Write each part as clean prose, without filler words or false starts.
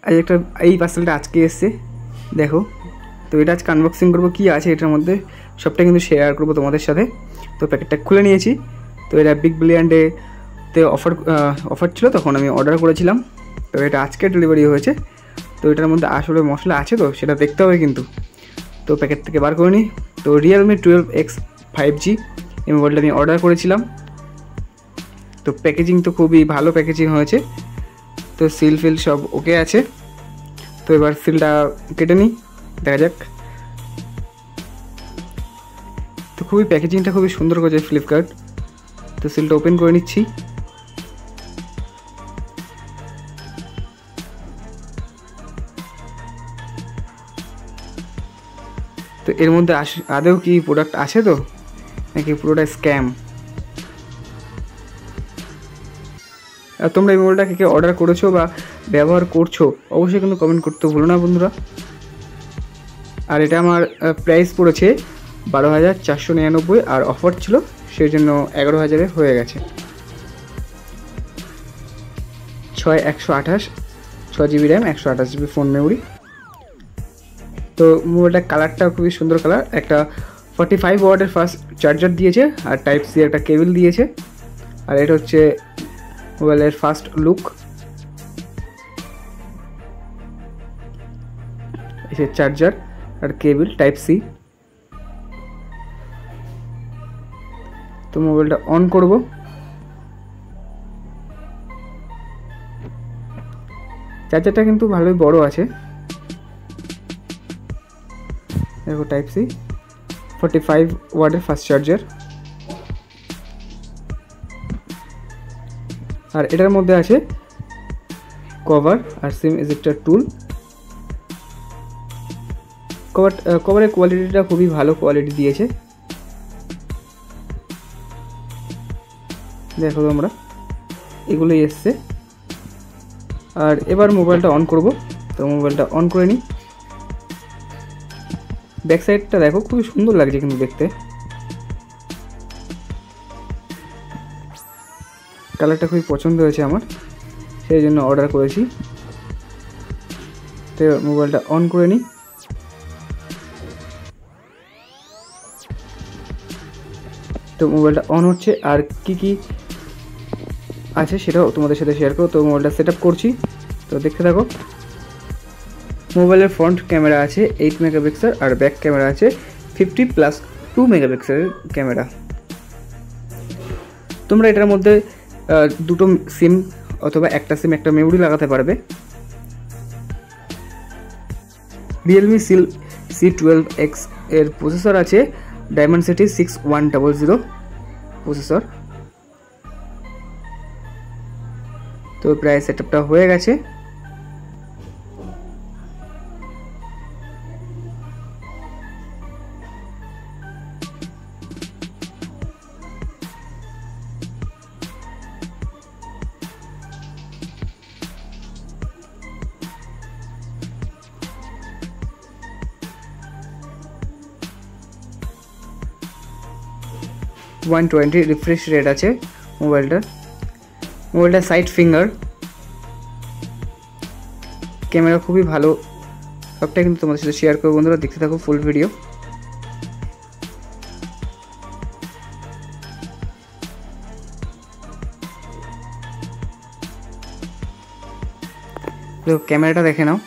একটা এই পার্সেলটা আজকে এসছে দেখো। তো এটা আজকে আনবক্সিং করবো, কী আছে এটার মধ্যে সবটা কিন্তু শেয়ার করবো তোমাদের সাথে। তো প্যাকেটটা খুলে নিয়েছি। তো এটা বিগ বিলিয়ন ডেতে অফার ছিল, তখন আমি অর্ডার করেছিলাম। তো এটা আজকে ডেলিভারি হয়েছে। তো এটার মধ্যে আসলে মশলা আছে তো সেটা দেখতে হবে কিন্তু। তো প্যাকেট থেকে বার করে নিই। তো রিয়েলমি 12X 5G এই মোবাইলটা আমি অর্ডার করেছিলাম। তো প্যাকেজিং তো খুবই ভালো প্যাকেজিং হয়েছে। তো সিল ফিল সব ওকে আছে। তো এবার সিলটা কেটে নিই, দেখা যাক। তো খুবই প্যাকেজিংটা খুবই সুন্দর করেছে ফ্লিপকার্ট। তো সিলটা ওপেন করে নিচ্ছি। তো এর মধ্যে আদৌ কি প্রোডাক্ট আছে তো নাকি পুরোটা স্ক্যাম? আর তোমরা এই মোবাইলটা কে অর্ডার করেছো বা ব্যবহার করছো অবশ্যই কিন্তু কমেন্ট করতে ভুলো না বন্ধুরা। আর এটা আমার প্রাইস পড়েছে 12,499, আর অফার ছিল সেই জন্য 11,000-এ হয়ে গেছে। 6/128 6GB RAM, 128GB phone memory. তো মোবাইলটার কালারটা খুবই সুন্দর কালার। একটা 45 ওয়াটের ফাস্ট চার্জার দিয়েছে, আর টাইপ সি একটা কেবল দিয়েছে। আর এটা হচ্ছে মোবাইলের ফার্স্ট লুক। এসে চার্জার আর কেবল টাইপ সি। তো মোবাইলটা অন করব। চার্জারটা কিন্তু ভালোই বড় আছে, দেখো টাইপ সি 45 ওয়াটের ফাস্ট চার্জার। আর এটার মধ্যে আছে কভার আর সিম এজেক্টর টুল। কভারের কোয়ালিটিটা খুবই ভালো কোয়ালিটি দিয়েছে, দেখো তোমরা এগুলোই এসছে। আর এবার মোবাইলটা অন করব। তো মোবাইলটা অন করে নিই। ব্যাক সাইডটা দেখো খুবই সুন্দর লাগছে কিন্তু দেখতে, কালারটা খুবই পছন্দ হয়েছে আমার, সেই জন্য অর্ডার করেছি। তো মোবাইলটা অন করে নিই। তো মোবাইলটা অন হচ্ছে, আর কি আছে সেটাও তোমাদের সাথে শেয়ার করো। তো মোবাইলটা সেট আপ করছি, তো দেখতে থাকো। মোবাইলের ফ্রন্ট ক্যামেরা আছে 8 মেগাপিক্সেল, আর ব্যাক ক্যামেরা আছে 50+2 মেগাপিক্সেলের ক্যামেরা। তোমরা এটার মধ্যে দুটো সিম অথবা একটা সিম একটা মেমোরি লাগাতে পারবে। রিয়েলমি C12X এর প্রসেসর আছে Dimensity 6100 প্রসেসর। তো প্রায় সেটআপটা হয়ে গেছে। $120 রিফ্রেশ রেট আছে মোবাইলটার সাইড ফিঙ্গার ক্যামেরা খুবই ভালো। সবটাই কিন্তু তোমাদের সাথে শেয়ার করবো বন্ধুরা, দেখতে থাকো ফুল ভিডিও। তো ক্যামেরাটা দেখে নাও,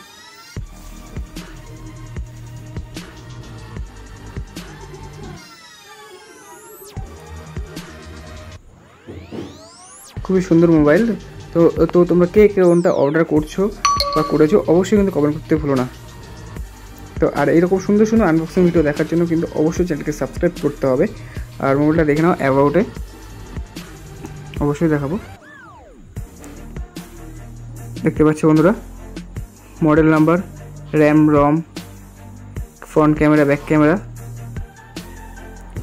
খুবই সুন্দর মোবাইল। তো তোমরা কে কোনটা অর্ডার করছো বা করেছো অবশ্যই কিন্তু কমেন্ট করতে ভুলো না। তো আর এরকম সুন্দর সুন্দর আনবক্সিং ভিডিও দেখার জন্য কিন্তু অবশ্যই চ্যানেলকে সাবস্ক্রাইব করতে হবে। আর মোবাইলটা দেখে নাও, অ্যাবাউটে অবশ্যই দেখাবো। দেখতে পাচ্ছ বন্ধুরা, model number, RAM ROM, front camera, back camera,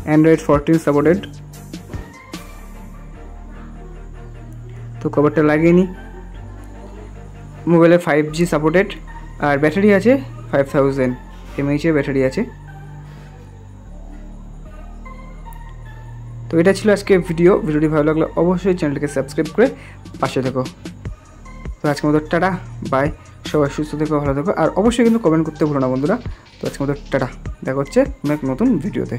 Android 14 supported. তো কভারটা লাগিয়ে নিই। মোবাইলে 5G সাপোর্টেড, আর ব্যাটারি আছে 5000 mAh ব্যাটারি আছে। তো এটা ছিল আজকে ভিডিওটি ভালো লাগলে অবশ্যই চ্যানেলটিকে সাবস্ক্রাইব করে পাশে থেকো। তো আজকের মতো টাটা বাই। সবাই সুস্থ থেকো, ভালো থেকো, আর অবশ্যই কিন্তু কমেন্ট করতে ভুলো না বন্ধুরা। তো আজকে মতো টাটা, দেখা হচ্ছে অনেক নতুন ভিডিওতে।